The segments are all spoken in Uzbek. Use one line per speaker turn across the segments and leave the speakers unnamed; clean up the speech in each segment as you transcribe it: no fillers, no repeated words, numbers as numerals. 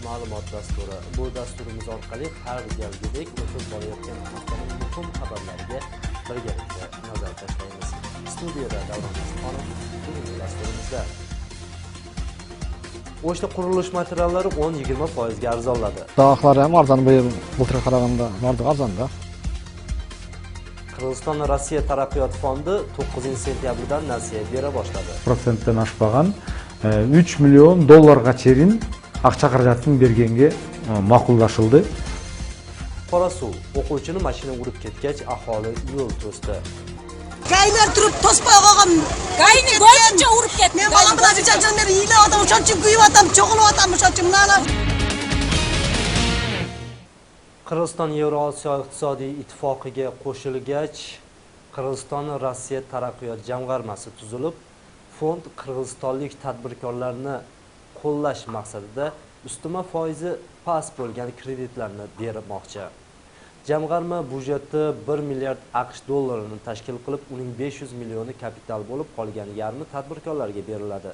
ma'lumot dasturi. Bu dasturimiz orqali har galgidek o'tib borayotgan haftaning muhim xabarlariga birgalikda nazar tashlaymiz. Studiyada Davron Xonov bugungi dasturimizda O'shda qurilish materiallari 10-20% ga arzonladi.
Dağlar ham arzon былтырga qaraganda narxi arzonda.
Qirg'iziston Rossiya taraqqiyot fondi 9-sentyabrdan nasiya bera boshladi.
Проценттен ашпаған 3 миллион долларға чейин ақша қаражатын бергенге мақұлдашылды.
Qorasuv o'quvchini mashina urib ketgach, aholi yo'l to'sdi.
Gaylar turib to'spay qolgan. Gayni bo'yicha urib ketdi. Men bolam bilan janjallar yeyladim, o'shanchib kuyivatam, cho'g'ilvatam, o'shanchib nana.
Qirg'iziston Yevrosiyo iqtisodiy ittifoqiga qo'shilgach, Qirg'iziston Rossiya taraqqiyot jamg'armasi tuzilib, fond qirg'izistonlik tadbirkorlarni qo'llash maqsadida ustma foizi past bo'lgan kreditlarni bermoqchi. Jamg'arma byudjeti 1 milliard AQSh dollarini tashkil qilib, uning 500 millioni kapital bo'lib, qolgan yarmi tadbirkorlarga beriladi.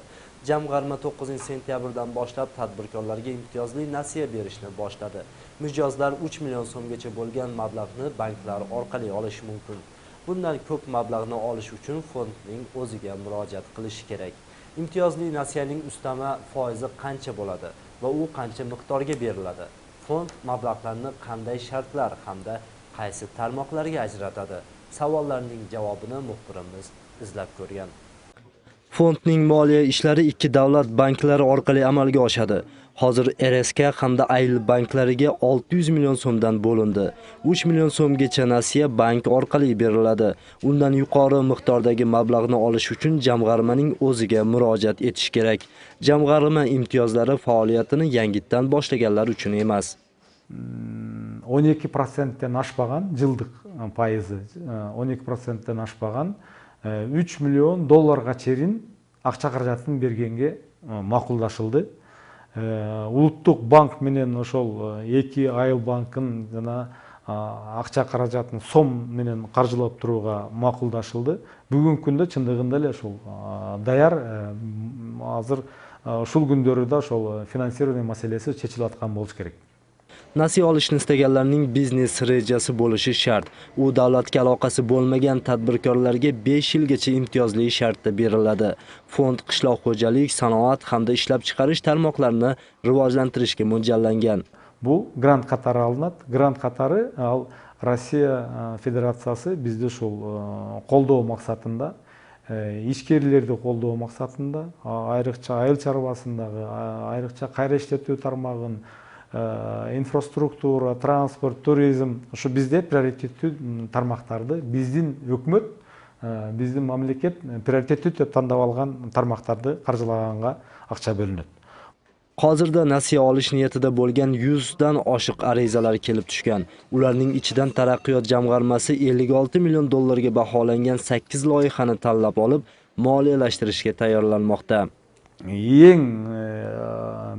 Jamg'arma 9-sentyabrdan boshlab tadbirkorlarga imtiyozli nasiya berishni boshladi. Mijozlar 3 million so'mgacha bo'lgan mablag'ni banklar orqali olishi mumkin. Bundan ko'p mablag'ni olish uchun fondning o'ziga murojaat qilish kerak. Imtiyozli nasiyaning ustama foizi qancha bo'ladi va u qancha miqdorga beriladi? Fond mablag'larni qanday shartlar hamda qaysi tarmoqlarga ajratadi? Savollarning javobini muxbirimiz izlab ko'rgan. Fondning moliya ishlari 2 davlat banklari orqali amalga oshadi. Hozir RSK hamda AYL banklariga 600 million so'mdan bo'lindi. 3 million so'mgacha nasiya bank orqali beriladi. Undan yuqori miqdordagi mablag'ni olish uchun jamg'armaning o'ziga murojaat etish kerak. Jamg'arma imtiyozlari faoliyatini yangitdan boshlaganlar uchun emas.
12%-тен ашпаған жылдық пайызы 12%-тен ашпаған 3 миллион долларға чейин ақша қаражатын бергенге мақұлдашылды. Улуттук банк менен ошол 2 айыл банкын жана акча каражатын сом менен каржылап турууга макулдашылды. Бүгүнкү күндө чындыгында эле ошол даяр азыр ушул күндөрү ошол финансирование маселеси чечилип аткан болуш керек.
Nasiya olishni istaganlarning biznes rejasi bo'lishi shart. U davlatga aloqasi bo'lmagan tadbirkorlarga 5 yilgacha imtiyozli shartda beriladi. Fond qishloq xo'jalik, sanoat hamda ishlab chiqarish tarmoqlarini rivojlantirishga mo'ljallangan.
Bu grant қатары алынат. Grant қатары ал Россия Федерациясы бизди ушул колдоо максатында, ишкерлерди колдоо максатында, айрыкча айыл чарбасындагы, айрыкча кайра иштетүү тармагын инфраструктура, транспорт, туризм, ошо бизде приоритеттүү тармактарды биздин өкмөт, биздин мамлекет приоритеттүү деп тандап алган тармактарды каржылаганга акча бөлүнөт.
Hozirda nasiya olish niyatida bo'lgan 100 dan oshiq arizalar kelib tushgan. Ularning ichidan taraqqiyot jamg'armasi 56 million dollarga baholangan 8 loyihani tanlab olib, moliyalashtirishga tayyorlanmoqda.
Ең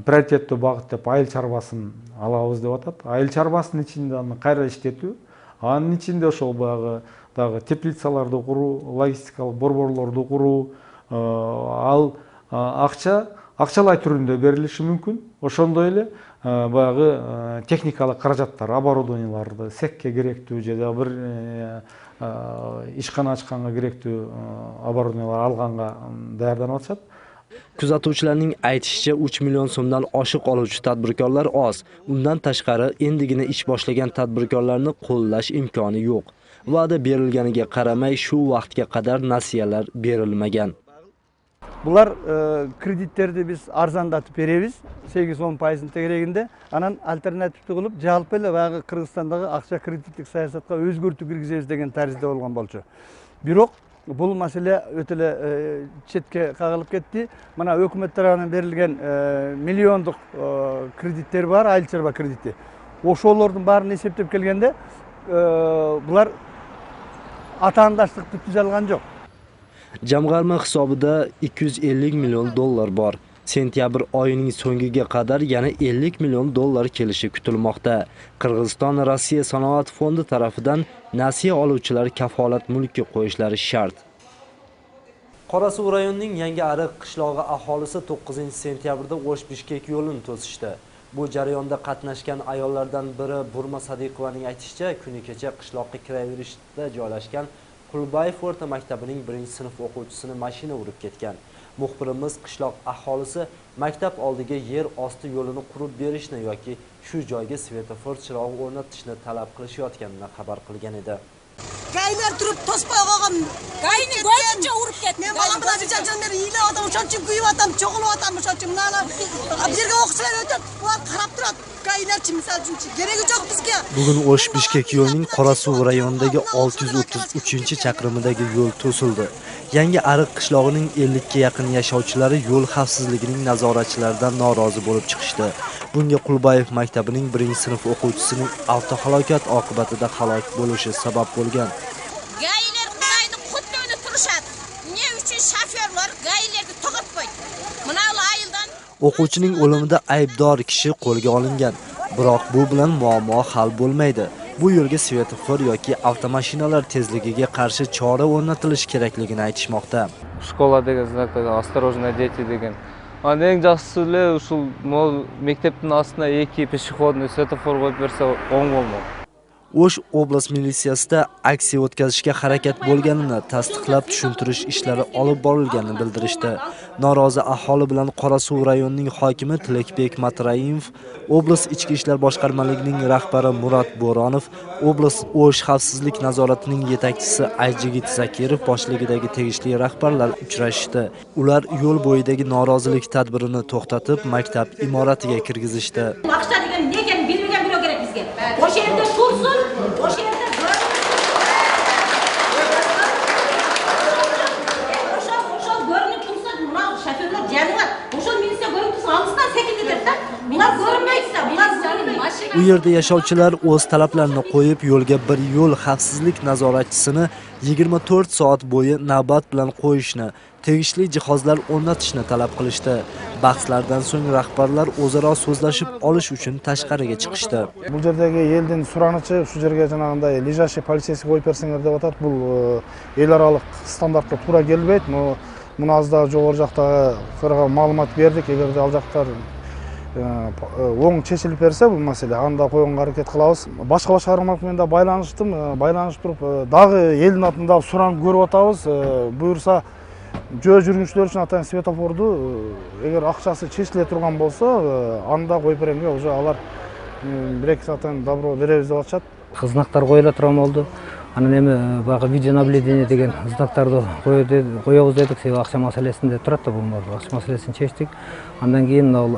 приоритеттүү багыт деп айыл чарбасын алабыз деп атат. Айыл чарбасынын ичинде аны кайра иштетүү, анын ичинде ошол багы дагы теплицаларды куруу, логистикалык борборлорду куруу, ал акчалай түрүндө берилиши мүмкүн. Ошондой эле багы техникалык каражаттар, оборудованияларды, секке керектүү же да бир ишкана ачканга керектүү оборудованиялар алганга даярданып атышат.
Kuzatuvchilarning aytishicha 3 million so'mdan oshiq oluvchi tadbirkorlar oz. Undan tashqari endigina ish boshlagan tadbirkorlarni qo'llash imkoni yo'q. Va'da berilganiga qaramay shu vaqtga qadar nasiyalar berilmagan.
Bular kreditlerdi biz arzondatib beremiz, 8-10% керегинде. Анан альтернативти кылып, жалпы эле баягы Кыргызстандагы акча кредиттик саясатка өзгөртүү киргизебиз деген таризде болгон болчу. Бирок бұл мәселе өтілі четке қағылып кетті. Мына өкімет тарапынан берілген миллиондық кредиттер бар, айыл чарба кредити. Ошолордун барын есептеп келгенде, бұлар атаандаштыкты түзө алган жок.
Jamg'arma hisobida 250 million dollar bor. Sentyabr oyining so'ngiga qadar yana 50 million dollar kelishi kutilmoqda. Qirg'iziston Rossiya sanoat fondi tarafidan nasiya oluvchilar kafolat mulkka qo'yishlari shart. Qorasuv rayonining Yangi Ariq qishlog'i aholisi 9-sentyabrda O'sh-Bishkek yo'lini to'sishdi. Bu jarayonda qatnashgan ayollardan biri Burma Sadiqovaning aytishicha, kuni kecha qishloqqa kiraverishda joylashgan Qulbayev o'rta maktabining 1-sinf o'quvchisini mashina urib ketgan. Muxbirimiz qishloq aholisi maktab oldiga yer osti yo'lini qurib berishni yoki shu joyga svetofor chirog'i o'rnatishni talab qilishayotganini xabar qilgan edi.
Gaylar turib to'spa qo'ygan. Gayni go'yincha urib ketdi. Men bolam bilan janjanlar yeyla odam o'shancha kuyiyotam, cho'g'ilayotam o'shancha. Mana bu yerga o'qishlar o'tib, ular qarab turadi. Gaylarchi misol uchun keragi yo'q bizga.
Bugun O'sh-Bishkek yo'lining Qorasuv rayonidagi 633-chaqirimidagi yo'l to'sildi. Yangi Ariq qishlog'ining 50 ga yaqin yashovchilari yo'l xavfsizligining nazoratchilaridan norozi bo'lib chiqishdi. Bunga Qulbayev maktabining 1-sinf o'quvchisining avtohalokat oqibatida halok bo'lishi sabab bo'lgan.
Gaylar Xudayni xuddi turishadi. Ne uchun shofyorlar gaylarni to'g'ib qo'ydi? Mana ayildan
O'quvchining o'limida aybdor kishi qo'lga olingan. Biroq bu bilan muammo hal bo'lmaydi. Bu yo'lga svetofor yoki avtomashinalar tezligiga qarshi chora o'rnatilishi kerakligini aytishmoqda.
Школа деген знак, осторожно дети деген. Eng жақсысы эле ушул мектептин астына 2 пешеходный светофор коюп берсе оң болмок.
O'sh oblast militsiyasida aksiya o'tkazishga harakat bo'lganini tasdiqlab tushuntirish ishlari olib borilganini bildirishdi. Norozi aholi bilan Qorasuv rayonining hokimi Tilakbek Matraimov, oblast ichki ishlar boshqarmaligining rahbari Murat Bo'ronov, oblast O'sh xavfsizlik nazoratining yetakchisi Ayjigit Zakirov boshligidagi tegishli rahbarlar uchrashdi. Ular yo'l bo'yidagi norozilik tadbirini to'xtatib, maktab imoratiga kirgizishdi.
Aqshda degan nega bilmagan biro kerak bizga. O'sha yerda tursin, o'sha yerda o'sha ko'rinib tursa, mana shofyorlar jazimat. O'sha militsiya ko'rinib tursa, alsdan sekindirdi-da. Bular ko'rinmaydi, bular ko'rinmaydi.
U yerda yashovchilar o'z talablarini qo'yib, yo'lga bir yo'l xavfsizlik nazoratchisini 24 soat bo'yi navbat bilan qo'yishni, tegishli jihozlar o'rnatishni talab qilishdi. Bahslardan so'ng rahbarlar o'zaro so'zlashib olish uchun tashqariga chiqishdi.
Бұл жердегі елдің сұранычы шу жерге жанагындай лежащий полицейский қойып берсеңер деп атат. Бұл ел аралық стандартқа тура келбейді. Мұны аз да жоғары жақтағы қырға маалымат бердік. Егер де ал жақтар оң шешіліп берсе бұл мәселе, анда қойғанға әрекет қылабыз. Башқа шығармалармен де байланышып тұрып, дағы елдің атында сұранып көріп атабыз. Бұйырса жөө жүргіншілер үшін атайын светофорды егер ақшасы шешіле тұрған болса, анда қойып беремге уже алар бір-екі сағаттан добро береміз деп атышат.
Знактар қойыла тұрған болды. Анан эми баягы видеонаблюдение деген знактарды коебуз дедик, себеби акча маселесинде турат да, бул акча маселесин чечтик. Андан кийин ал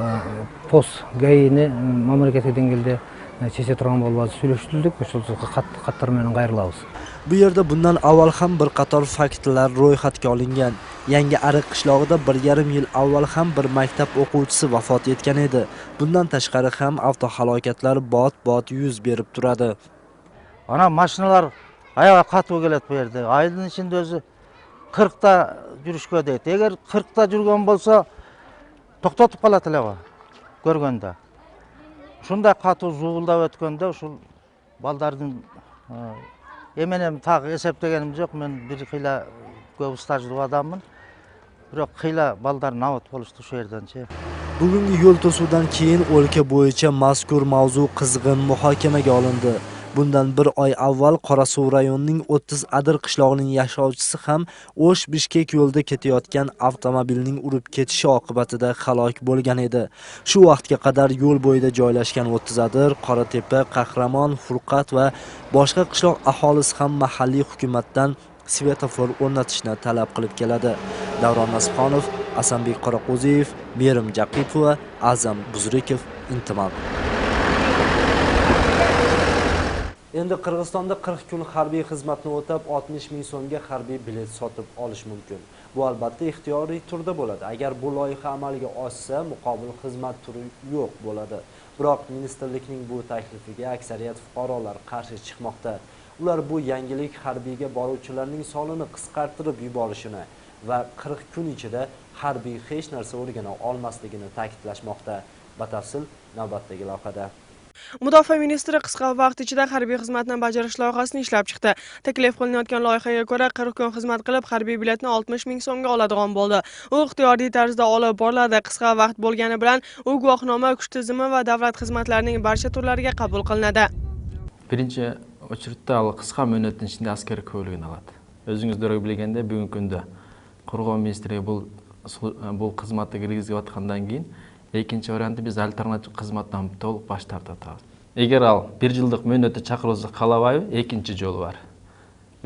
пост ГАИни мамлекеттик деңгээлде чече турган болуп сүйлөштүрдүк. Ошол каттар менен кайрылабыз.
Bu yerda bundan avval ham bir qator faktlar ro'yxatga olingan. Yangi Ariq qishlog'ida 1,5 yil avval ham bir maktab o'quvchisi vafot etgan edi. Bundan tashqari ham avtohalokatlar bot-bot yuz berib turadi.
Ana mashinalar ayağa қатып келет bu yerде. Айдын içinde өзү 40-та жүрүшкө дейт. Эгер 40-та жүргөн болсо токтотуп калат эле го көргөндө. Ушундай катуу зуулдап өткөндө ушул балдардын эменем так эсептегеним жок. Мен бир кыйла көп стаждуу адаммын. Бирок кыйла балдар нават болушту шу жерденчи.
Bugungi yo'l to'suvdan keyin o'lka bo'yicha mazkur mavzu qizg'in muhokamaga olindi. Bundan bir oy avval Qorasuv rayonining 30 Adir qishlog'ining yashovchisi ham O'sh-Bishkek yo'lida ketayotgan avtomobilning urib ketishi oqibatida halok bo'lgan edi. Shu vaqtga qadar yo'l bo'yida joylashgan 30 Adir, Qoratepa, Qahramon, Furqat va boshqa qishloq aholisi ham mahalliy hukumatdan svetofor o'rnatishni talab qilib keladi. Davron Nasibxonov, Asanbek Qoraqo'ziyev, Merim Jaqipova, Azam Buzrikov, Intimon. Endi Qirg'izistonda 40 kun harbiy xizmatni o'tab 60 ming so'mga harbiy bilet sotib olish mumkin. Bu albatta ixtiyoriy turda bo'ladi. Agar bu loyiha amalga oshsa, muqobil xizmat turi yo'q bo'ladi. Biroq ministerlikning bu taklifiga aksariyat fuqarolar qarshi chiqmoqda. Ular bu yangilik harbiyga boruvchilarning sonini qisqartirib yuborishini va 40 kun ichida harbiy hech narsa o'rgana olmasligini ta'kidlashmoqda. Batafsil navbatdagi lavhada.
Mudofaa ministri qisqa vaqt ichida harbiy xizmatni bajarish loyihasini ishlab chiqdi. Taklif qilinayotgan loyihaga ko'ra 40 kun xizmat qilib harbiy biletni 60 ming so'mga oladigan bo'ldi. U ixtiyoriy tarzda olib boriladi. Qisqa vaqt bo'lgani bilan u guvohnoma, kuch tizimi va davlat xizmatlarining barcha turlariga qabul qilinadi.
Birinchi очередda qisqa muddatning ichida askar ko'ligini oladi. O'zingizlar bilganda bugungi kunda Qurg'on ministri bu xizmatga kirgizayotgandan keyin ikkinchi variantni biz alternativ xizmatdan to'liq bosh tortamiz. Agar al 1 yillik muddatda chaqirilsa qalabay, ikkinchi yo'l bor.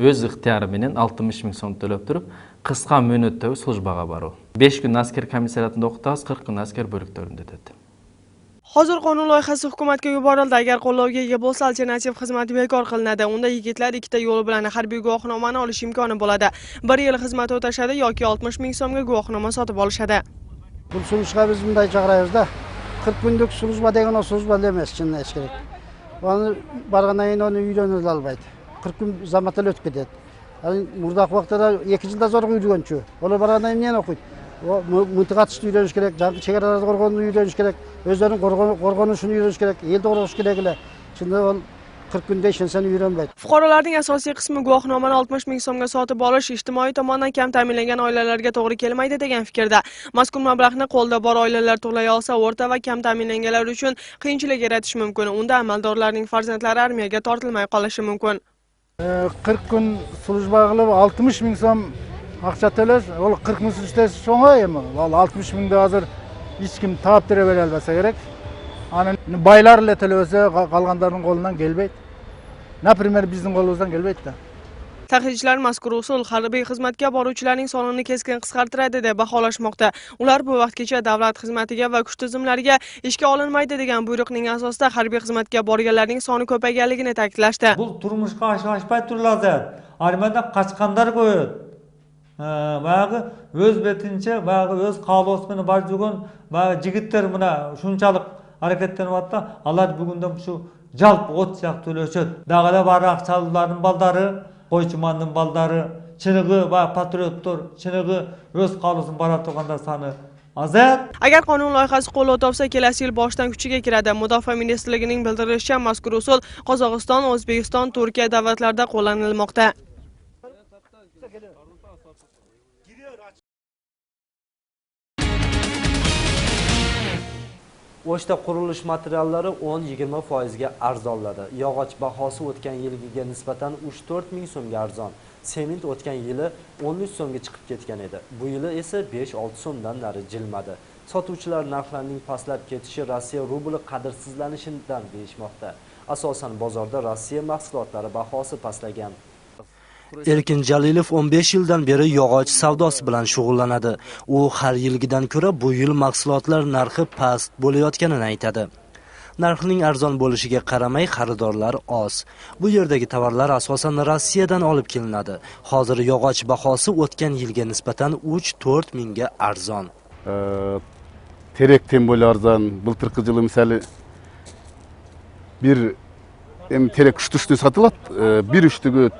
O'z ixtiyori bilan 60 ming so'm to'lab turib, qisqa muddatda slujbaga boradi. 5 kun askar komissariyatida o'qitasiz, 40 kun askar bo'liklarida o'tadi.
Hozir qonun loyihasi hukumatga yuborildi. Agar qo'llovga ega bo'lsa, alternativ xizmat bekor qilinadi. Unda yigitlar ikkita yo'l bilan harbiy guvohnomani olish imkoni bo'ladi. 1 yil xizmat o'tashadi yoki 60 ming so'mga guvohnoma sotib olishadi.
Bu slujbaga biz bunday chaqiraymiz-da. 40 kunlik slujba degan o slujba emas, chindan hech kerak. Onu bargandan keyin onu uylanib albaydi. 40 kun zamatlar o'tib ketadi. Yani murdaq vaqtida 2 yilda zo'r uylanchu. Ular bargandan keyin neni o'qiydi? O mıntıqatışını öğreniş gerek, çekerarası qorğonunu öğreniş gerek, özlerinin qorğonuşunu öğreniş gerek, el doğruş gerekler. Şimdi 40 günde işlensen öğrenmeydi.
Fuqarolarning asosiy qismi guvohnomani 60 ming so'mga sotib olish ijtimoiy tomondan kam ta'minlangan oilalarga to'g'ri kelmaydi degan fikrda. Mazkur mablag'ni qo'lda bor oilalar to'lay olsa, o'rta va kam ta'minlanganlar uchun qiyinchilik yaratish mumkin. Unda amaldorlarning farzandlari armiyaga tortilmay qolishi mumkin.
40 kun slujba qilib 60 ming so'm ақша төлөш, ол 40 мың үстесі соңа ема. Ол 60 мыңды азыр ешкім тауып бере бере албаса керек. Аны байлар эле төлөсө калгандардын колунан келбейт. Например, биздин колубуздан келбейт да.
Tahlilchilar mazkur usul harbiy xizmatga boruvchilarning sonini keskin qisqartiradi deb baholashmoqda. Ular bu vaqtgacha davlat xizmatiga va kuch tizimlariga ishga olinmaydi degan buyruqning asosida harbiy xizmatga borganlarning soni ko'payganligini ta'kidlashdi.
Bu turmushga oshmay turadi. Armiyadan qochqanlar ko'p. Bağı öz betince, bağı öz kalosmeni bar жүрген, bağı jigitler mına şunçalık hareketlenip atsa, alar bugünden şu jalp ot siyak төлөшөт. Dağda bar akçalıların baldары, koyçumanın baldары, çınıgı, bağı patriotlar, çınıgı öz kalosini bara turganlar sani azat.
Agar qonun loyihasi qo'lga topsa, kelasi yil boshdan kuchiga kiradi. Mudofaa ministrligining bildirishicha, mazkur usul Qozog'iston, O'zbekiston, Turkiya davlatlarida qo'llanilmoqda.
O'shda qurilish materiallari 10-20% ga arzonladi. Yog'och bahosi o'tgan yilgiga nisbatan 3-4 ming so'mga arzon. Sement o'tgan yili 13 so'mga chiqib ketgan edi. Bu yili esa 5-6 so'mdan nari jilmadi. Sotuvchilar narxlarning pastlab ketishi Rossiya rubli qadrsizlanishidan deyishmoqda. Asosan bozorda Rossiya mahsulotlari bahosi pastlagan. Erkin Jalilov 15 yildan beri yog'och savdosi bilan shug'ullanadi. U har yilgidan ko'ra bu yil mahsulotlar narxi past bo'layotganini aytadi. Narxning arzon bo'lishiga qaramay xaridorlar oz. Bu yerdagi tovarlar asosan Rossiyadan olib kelinadi. Hozir yog'och bahosi o'tgan yilga nisbatan 3-4 mingga arzon.
Terek tem bo'la arzon. Былтыркы жылы misali bir terek 3 tuştu satılат, bir üçtügü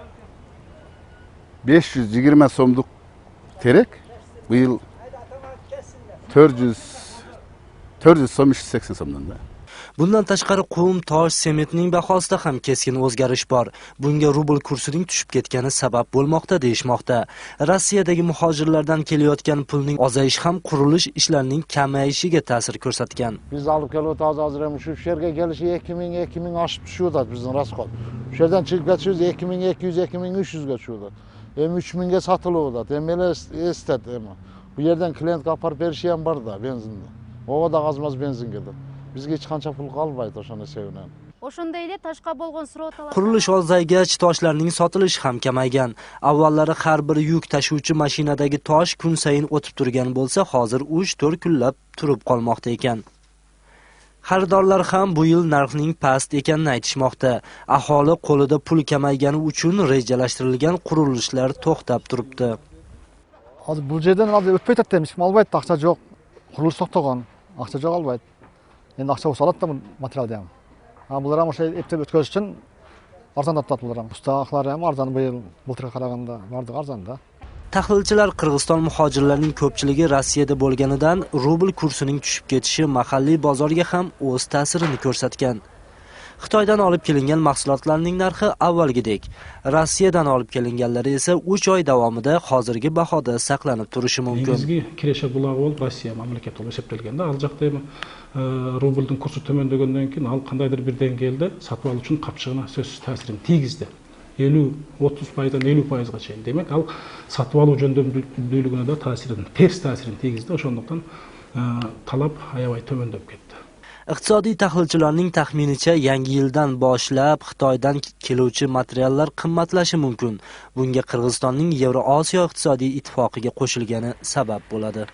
520 so'mlik terek bu yil 400 so'm 380 so'mdan da.
Bundan tashqari qum, tosh, sementning bahosida ham keskin o'zgarish bor. Bunga rubl kursining tushib ketgani sabab bo'lmoqda deyishmoqda. Rossiyadagi muhojirlardan kelayotgan pulning ozayishi ham qurilish ishlarining kamayishiga ta'sir ko'rsatgan.
Biz olib kelyapmiz hozir ham shu yerga kelishi 2000 oshib tushyapti bizning rasxod. Shu yerdan chiqib ketishimiz 2200 2300 ga tushadi. 3000 ga sotilyapti. Endi estat endi. Bu yerdan klientga olib berishi ham bor da benzinda. Ovada g'azmaz benzin keldi. Bizga hech qancha pul qolmaydi o'shani sevgan.
O'shanda ele tashqa bo'lgan surotlar.
Qurilish ozaygach toshlarning sotilishi ham kamaygan. Avvallari har bir yuk tashuvchi mashinadagi tosh kun sayin o'tib turgan bo'lsa, hozir 3-4 kunlab turib qolmoqda ekan. Xaridorlar ham bu yil narxning past ekanini aytishmoqda. Aholi qo'lida pul kamaygani uchun rejalashtirilgan qurilishlar to'xtab turibdi.
Hozir bu yerdan o'tib ketdi, hech kim olmaydi, ақша yo'q. Qurilish to'xtagan, ақша yo'q olmaydi. Endi ақша bo'lsa oladi bu materialda ham. Bular ham o'sha epteb o'tkazish uchun arzonlab turadi bular ham. Ustaxlar ham arzon bu yil былтырga qaraganda bordi arzonda.
Tahlilchilar Qirg'iziston muhojirlarining ko'pchiligi Rossiyada bo'lganidan rubl kursining tushib ketishi mahalliy bozorga ham o'z ta'sirini ko'rsatgan. Xitoydan olib kelingan mahsulotlarning narxi avvalgidek, Rossiyadan olib kelinganlari esa 3 oy davomida hozirgi bahoda saqlanib turishi mumkin.
Негізгі киреше бұлағы болып Россия мамлекеті болып есептелгенде, ал жақта рубльдің курсы төмендегеннен кейін ал қандайдыр бір деңгейде сатып алу үшін қапшығына сөзсіз тәсірін тигізді. 50-30%-дан 50%-ға шейін. Демек, ал сатып алу жөнделгенде де тәсірін, теріс тәсірін тигізді. Ошондуктан талап аябай төмендеп кетті.
Iqtisodiy tahlilchilarning taxminicha yangi yildan boshlab Xitoydan keluvchi materiallar qimmatlashi mumkin. Bunga Qirg'izistonning Yevrosiyo iqtisodiy ittifoqiga qo'shilgani sabab bo'ladi.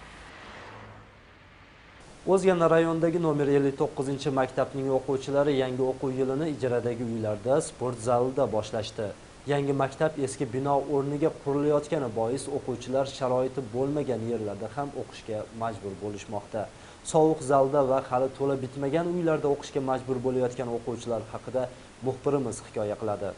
O'zgana rayonidagi nomer 59-maktabning o'quvchilari yangi o'quv yilini ijaradagi uylarda, sport zalida boshlashdi. Yangi maktab eski bino o'rniga qurilayotgani bois o'quvchilar sharoiti bo'lmagan yerlarda ham o'qishga majbur bo'lishmoqda. Sovuq zalda va hali to'la bitmagan uylarda o'qishga majbur bo'layotgan o'quvchilar haqida muxbirimiz hikoya qiladi.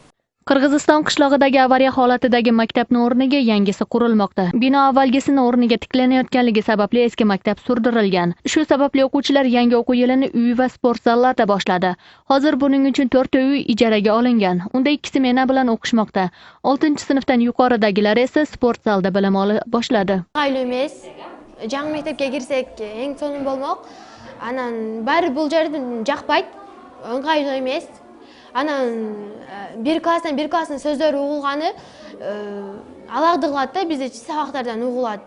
Qirg'iziston qishlog'idagi avariya holatidagi maktabning o'rniga yangisi qurilmoqda. Bino avvalgisini o'rniga tiklanayotganligi sababli eski maktab surdirilgan. Shu sababli o'quvchilar yangi o'quv yilini uy va sport zallarda boshladi. Hozir buning uchun 4 uy ijaraga olingan. Unda ikkisi mena bilan o'qishmoqda. 6-sinfdan yuqoridagilar esa sport zalda bilim ola boshladi.
Aylumes, жаңы мектепке кирсек, эң сонун болмок. Анан баары бул жерди жакпайт, ыңгайлуу эмес. Анан bir класстын сөздөрү угулганы аларды кылат да, бизде сабактардан угулат.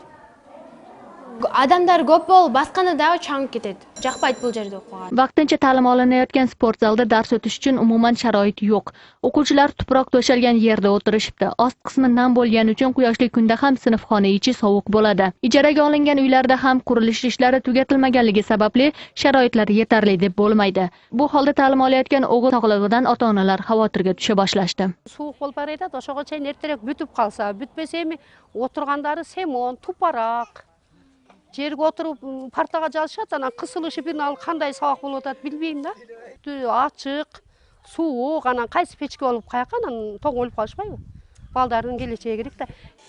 Адамдар көп болуп, басканда дагы чаңып кетет. Жакпайт бул жерде окуган.
Vaqtincha ta'lim olinayotgan sport zalda dars o'tish uchun umuman sharoit yo'q. O'quvchilar tuproq to'shalgan yerda o'tirishibdi. Ost qismi nam bo'lgani uchun quyoshli kunda ham sinfxona ichi sovuq bo'ladi. Ijaraga olingan uylarda ham qurilish ishlari tugatilmaganligi sababli sharoitlar yetarli deb bo'lmaydi. Bu holda ta'lim olayotgan o'g'il sog'lig'idan ota-onalar xavotirga tusha boshlashdi.
Sovuq bo'lib baraydi, o'shaga chayin ertaroq бүтүп қалса, бүтпесеми отыргандары семон, тупарақ. Жерге отырып партаға жалышат, анан кысылышы бир ал кандай сабак болуп атат билбейм да. Ачык, суук, анан кайсы печке болуп каяка, анан тоң өлүп калышпайбы? Балдардын келечеги керек да.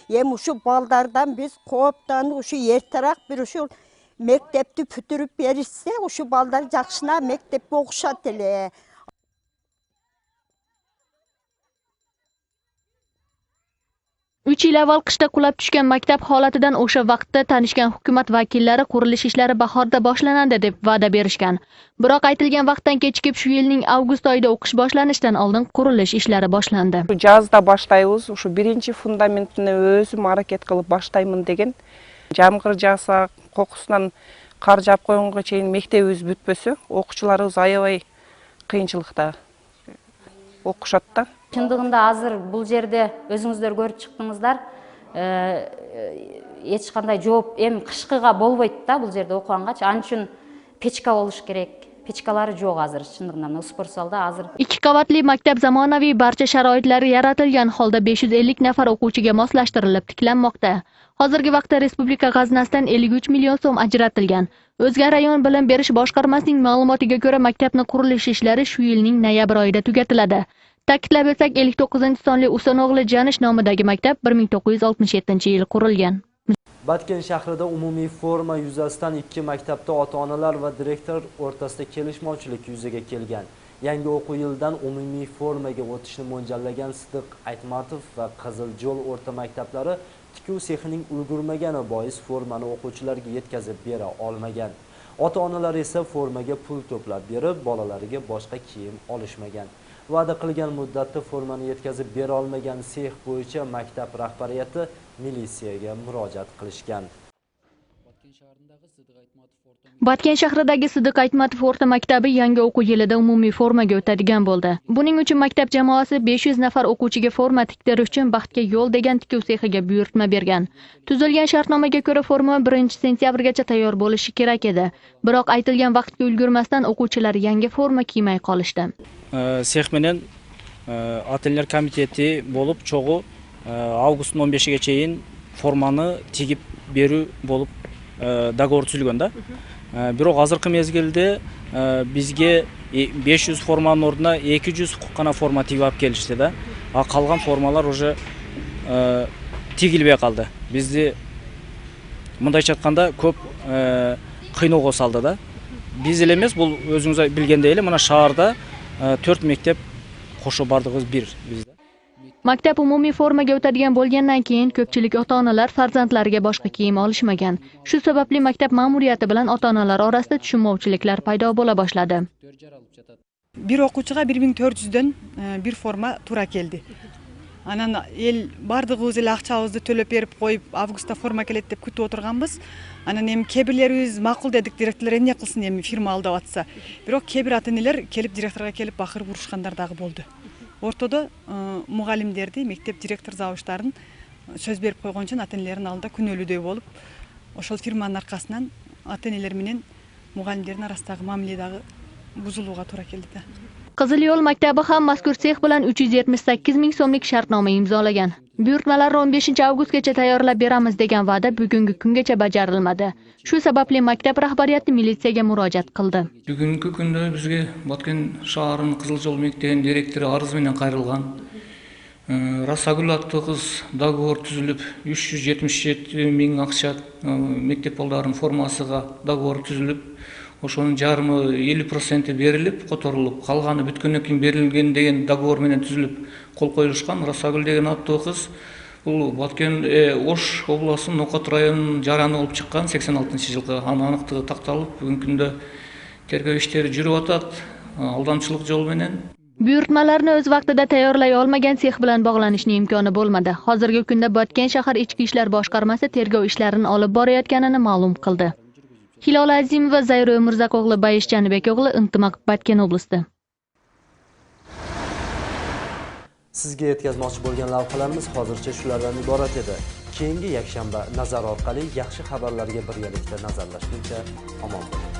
Эми ушу балдардан биз кооптанып, ушу эртерээк бир ушу мектепти бүтүрүп беришсе, ушу балдар жакшына мектепке окушат эле.
3 yil avval qishda qulab tushgan maktab holatidan o'sha vaqtda tanishgan hukumat vakillari qurilish ishlari bahorda boshlanadi deb va'da berishgan. Biroq aytilgan vaqtdan kechikib shu yilning avgust oyida o'qish boshlanishidan oldin qurilish ishlari boshlandi.
Жазда баштайбыз, ушу биринчи фундаментini өзүм аракет кылып баштаймын деген. Жамгыр жаса, кокусунан кар жаап койгонго чейин мектебибиз бүтпөсө, окуучуларыбыз аябай кыйынчылыкта окушат да.
Чындыгында азыр бул жерде өзүңүздөр көрүп чыктыңыздар. Эч кандай жооп эми кышкыга болбойт да бул жерде окугангач. Анын үчүн печка болуш керек. Pechkalari yo'q hozir chindiriqdan sport zalda hozir. 2 qavatli maktab zamonaviy barcha sharoitlari yaratilgan holda 550 nafar o'quvchiga moslashtirilib tiklanmoqda. Hozirgi vaqtda respublika g'aznasidan 53 million so'm ajratilgan. O'zga rayon bilim berish boshqarmasining ma'lumotiga ko'ra maktabning qurilish ishlari shu yilning noyabr oyida tugatiladi. Ta'kidlab o'tsak, 59-sonli Usono'g'li Janish nomidagi maktab 1967-yil qurilgan.
Batken shahrida umumiy forma yuzasidan 2 maktabda ota-onalar va direktor o'rtasida kelishmovchilik yuzaga kelgan. Yangi o'quv yilidan umumiy formaga o'tishni mo'ljallagan Sidiq Aytmatov va Qiziljo'l o'rta maktablari tikuv sexining ulgurmagani bois formani o'quvchilarga yetkazib bera olmagan. Ota-onalar esa formaga pul to'plab berib, bolalariga boshqa kiyim olishmagan. Va'da qilgan muddatda formani yetkazib bera olmagan sex bo'yicha maktab rahbariyati militsiyaga murojaat qilishgan.
Batken shahridagi Sidiq Aytmatov o'rta maktabi yangi o'quv yilida umumiy formaga o'tadigan bo'ldi. Buning uchun maktab jamoasi 500 nafar o'quvchiga forma tiktirish uchun baxtga yo'l degan tikuv sexiga buyurtma bergan. Tuzilgan shartnomaga ko'ra forma 1-sentyabrgacha tayyor bo'lishi kerak edi. Biroq aytilgan vaqtga ulgurmasdan o'quvchilar yangi forma kiymay qolishdi.
Sex менен ательер комитети болуп чогуу августтун 15-ге чейин форманы тигип берүү болуп договор түзүлгөн да. Бирок азыркы мезгилде бизге 500 форманын ордуна 200 гана форма тигип алып келишти да. А калган формалар уже тигилбей калды. Бизди мындайча айтканда көп кыйноого салды да. Биз эле эмес, бул өзүңүз билгендей эле мына шаарда 4 mектep qo'shib bardığımız bir bizde.
Maktab umumiy formaga o'tadigan bo'lgandan keyin ko'pchilik ota-onalar farzandlariga boshqa kiyim olishmagan. Shu sababli maktab ma'muriyati bilan ota-onalar orasida tushunmovchiliklar paydo bo'la boshladi.
Bir o'quvchiga 1400 dan bir forma to'g'ri keldi. Anan el bardığımız el akçabızды төлөп berip qo'yib, avgustda forma keladi deb kutib o'tirganmiz. Anan hem kebirlerimiz ma'qul dedik, direktorlar ne qilsin hem firma aldап atsa. Biroq kebir ата-энелер kelip direktorga kelip baqirib urушкандар дагы болду. Ортодо мугалимдерди, мектеп директор завуштарын сөз берип койгон үчүн ата-энелердин алдында күнөөлүүдөй болуп, ошол фирманын аркасынан ата-энелер менен мугалимдердин арасындагы мамиле дагы buzuluğa to'g'ri keldi.
Qizil yo'l maktabi ham mazkur sex bilan 378 ming so'mlik shartnoma imzolagan. Buyurtmalarni 15 avgustgacha tayyorlab beramiz degan va'da bugungi kungacha bajarilmadi. Shu sababli maktab rahbariyati militsiyaga murojaat qildi.
Bugungi kunda bizga Botken shaharining Qizil yo'l maktabining direktori arz bilan qayrilgan. Rasagul atты qiz dogovor tuzilib 377 ming ақша mektab bolalarının formasiga dogovor tuzilib, ошонун жарымы 50% берилип, которулуп, калганы бүткөндөн кийин берилген деген договор менен түзүлүп кол коюлушкан. Расагүл деген аттуу кыз бул Баткен Ош областынын Нокот районунун жараны болуп чыккан 86-жылкы. Анын аныктыгы такталып, бүгүнкү күндө тергөө иштери жүрүп атат, алдамчылык жол менен.
Buyurtmalarni o'z vaqtida tayyorlay olmagan sex bilan bog'lanishning imkoni bo'lmadi. Hozirgi kunda Botken shahar ichki ishlar boshqarmasi tergov ishlarini olib borayotganini ma'lum qildi. Hilol Azimova, Zayro Mirzaqo'g'li, Bayish Janibek o'g'li, Intimaq, Botken oblasti.
Sizga yetkazmoqchi bo'lgan lavhalarimiz hozircha shulardan iborat edi. Keyingi yakshanba nazar orqali yaxshi xabarlarga birgalikda nazarlashguncha omon bo'ling.